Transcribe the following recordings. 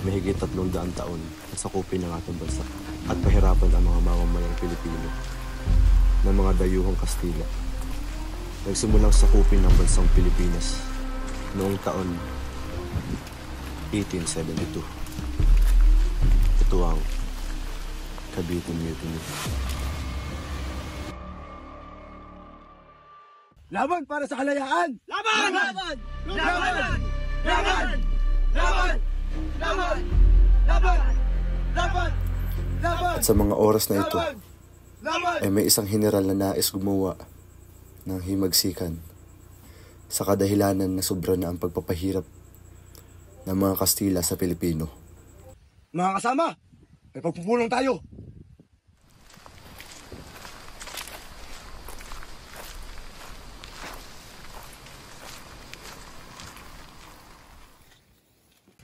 mahigit 300 taon na sakupin ng ating bansa at pahirapan ang mga mamamayang Pilipino ng mga dayuhang Kastila. Nagsimulang sakupin ng bansang Pilipinas noong taon 1872. Ito ang Cavite Mutiny. Laban para sa kalayaan! Laban! Laban! Laban! Laban! Laban! Laban! Laban! Laban! Laban! At sa mga oras na ito, Laban! ay may isang general na nais gumawa ng himagsikan sa kadahilanan na sobra na ang pagpapahirap ng mga Kastila sa Pilipino. Mga kasama, may pagpupulong tayo.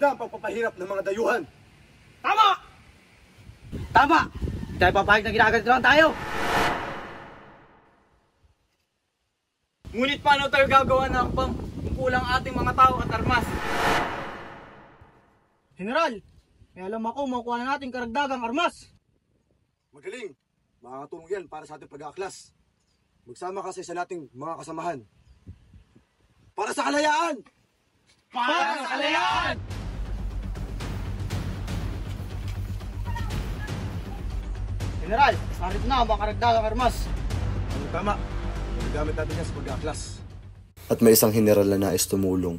Na ang pagpapahirap ng mga dayuhan. Tama! Tama! Hindi tayo papayag na ginaganito lang tayo. Ngunit paano tayo gagawa ng pangkulang ating mga tao at armas? General, may alam ako makuha na natin karagdagang armas. Magaling. Makakatulong yan para sa ating pag-aaklas. Magsama kasi sa nating mga kasamahan. Para sa kalayaan! Para sa kalayaan! General, narito na ang mga karagdagang armas. Ano tama? Gamit natin yan sa pag-aaklas. At may isang general na nais tumulong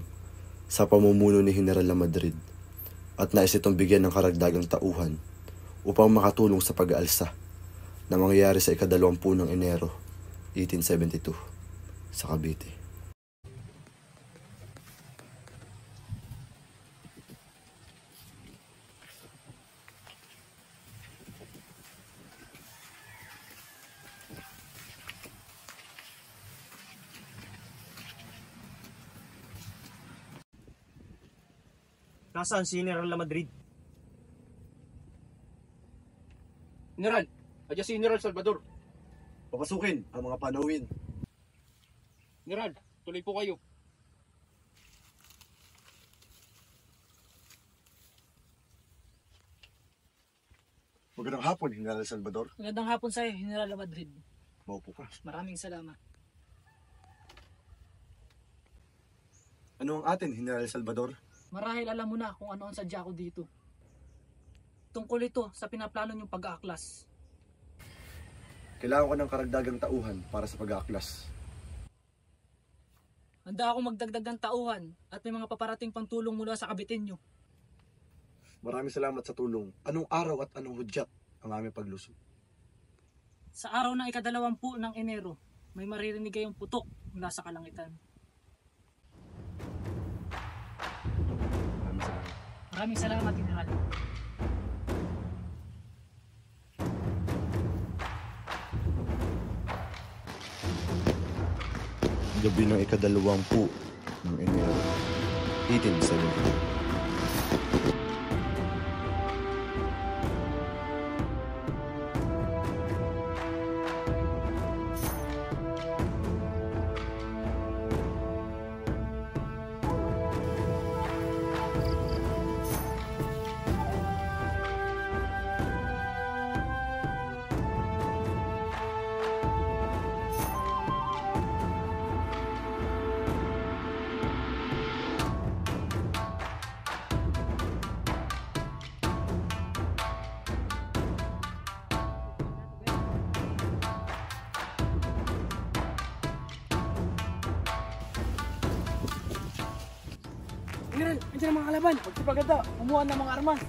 sa pamumuno ni General Lamadrid at nais itong bigyan ng karagdagang tauhan upang makatulong sa pag-aalsa na mangyayari sa ika-20 ng Enero 1872 sa Cavite. Nasaan si General Lamadrid? General, adya si General Salvador. Papasukin ang mga panawin. General, tuloy po kayo. Magandang hapon, General Salvador. Magandang hapon sa iyo, General Madrid. Maupo ka. Maraming salamat. Ano ang atin, General Salvador? Marahil alam mo na kung ano ang sadya ko dito. Tungkol ito sa pinaplano niyong pag-aaklas. Kailangan ko ng karagdagang tauhan para sa pag-aaklas. Handa ako magdagdag ng tauhan at may mga paparating pang tulong mula sa kabitin niyo. Maraming salamat sa tulong. Anong araw at anong hudyat ang aming paglusog? Sa araw ng ika-20 ng Enero, may maririnig kayong putok mula sa kalangitan. Maraming salamat. Maraming salamat, General. Gabi ng ika-20 ng Enero 1872. General, nandiyan ang mga kalaban. Magsipaganda, kumuha ng mga armas.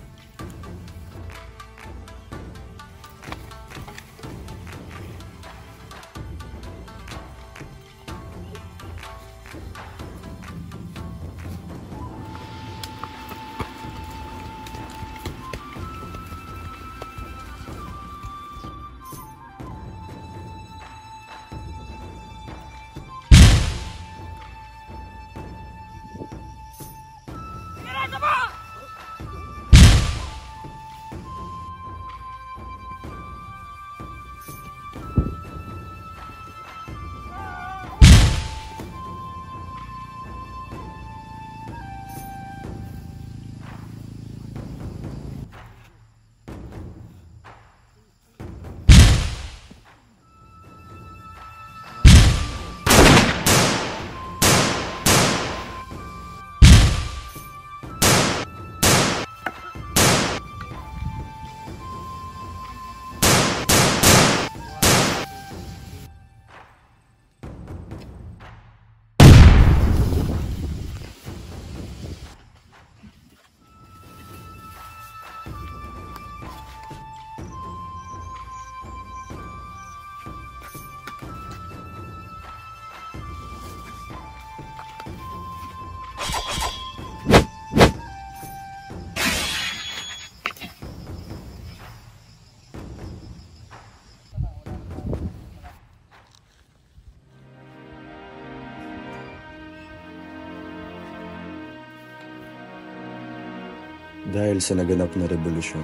Dahil sa naganap na revolusyon,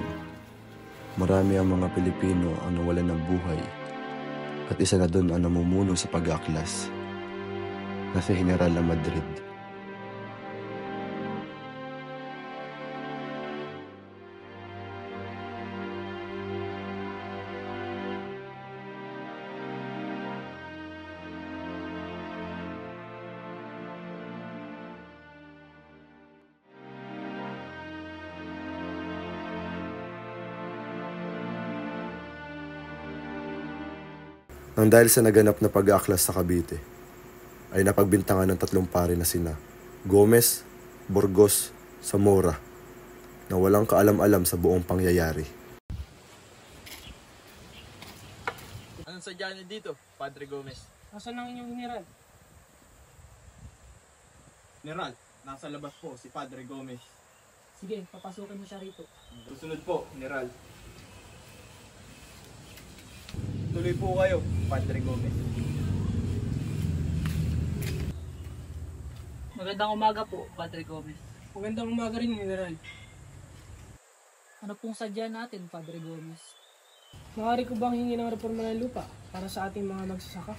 marami ang mga Pilipino ang nawalan ng buhay at isa na doon ang namumuno sa pag-aaklas na si General Lamadrid. Nang dahil sa naganap na pag-aaklas sa Cavite, ay napagbintangan ng tatlong pari na sina Gomez, Burgos, Zamora, na walang kaalam-alam sa buong pangyayari. Anong sadya niyo dito, Padre Gomez? Nasaan ang inyong general? General, nasa labas po si Padre Gomez. Sige, papasukin mo siya rito. Susunod po, General. Tuloy po kayo, Padre Gomez. Magandang umaga po, Padre Gomez. Magandang umaga rin, general. Ano pong sadya natin, Padre Gomez? Maaari ko bang hingi ng reforma ng lupa para sa ating mga magsasaka?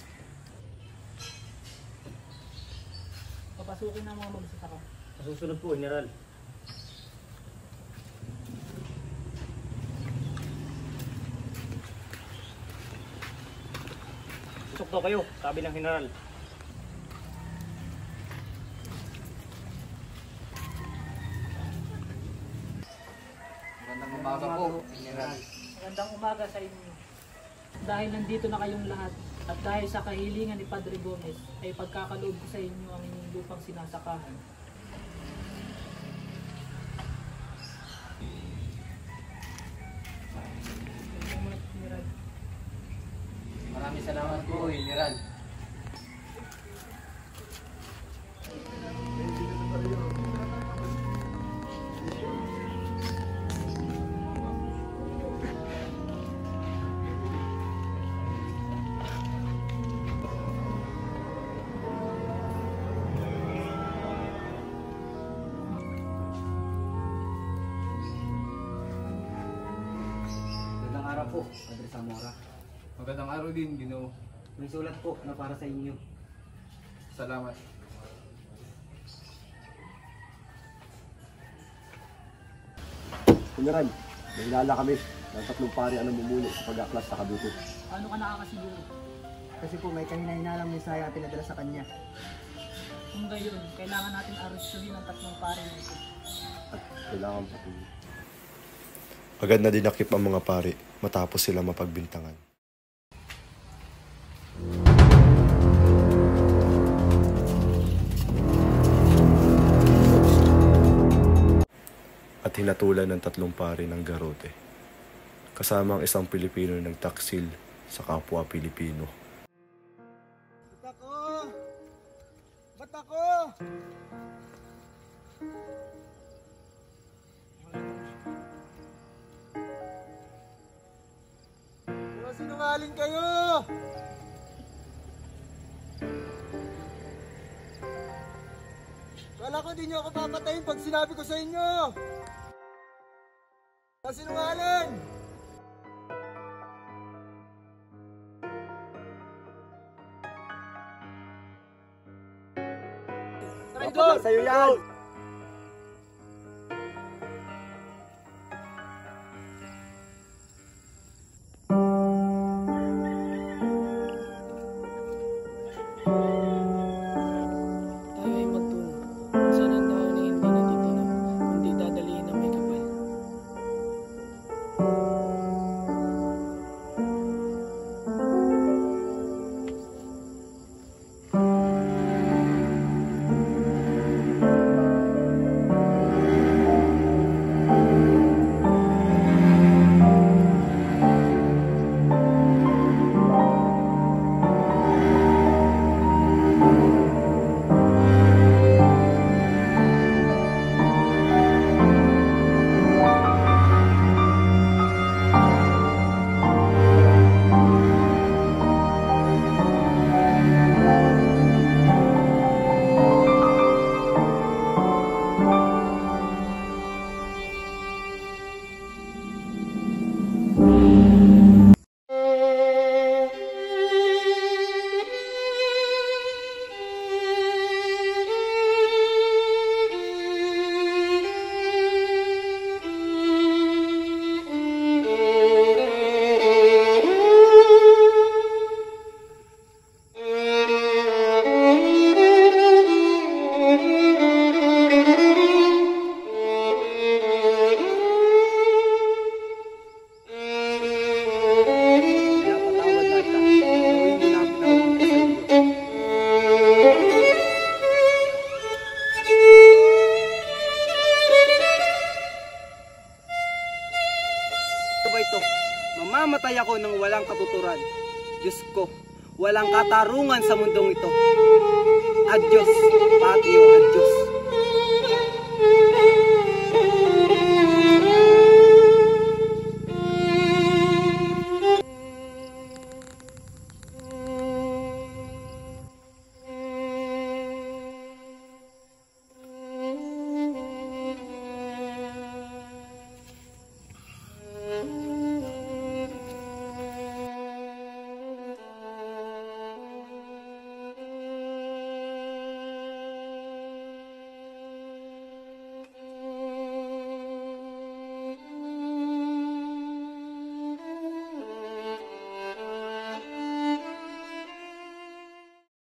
Papasukin ang mga magsasaka. Susunod po, General. Pusok daw kayo, sabi ng General. Magandang umaga sa inyo. Dahil nandito na kayong lahat at dahil sa kahilingan ni Padre Gomez ay pagkakaloob ko sa inyo ang inyong lupang sinasakahan. Maraming salamat po, General. Magandang araw po, Padre Zamora. Magandang araw din, Ginoo. May sulat po na para sa inyo. Salamat. General, may hinala kami ng tatlong pari ang namumuno sa pag-aaklas sa Cavite. Paano ka nakakasiguro? Kasi po may kahinainalang mensahe ang pinadala sa kanya. Kung gayon, kailangan natin arestuhin ang tatlong pare na ito. At kailangan pati. Agad na dinakip ang mga pari matapos sila mapagbintangan. At hinatulan ng tatlong pari ng garote, kasama ang isang Pilipino na nagtaksil sa kapwa Pilipino. Ba't ako? Ba't ako? Mga sinungaling kayo! Kala ko di nyo ako papatayin pag sinabi ko sa inyo! Mga sinungaling! Traidor! Sa'yo yan! Tayo ay magtungo. Saan ang tao na hindi natitinag, kundi dadalihin ng may kapal. ito. Mamamatay ako ng walang katuturan. Diyos ko, walang katarungan sa mundong ito. Adios, patio, adios.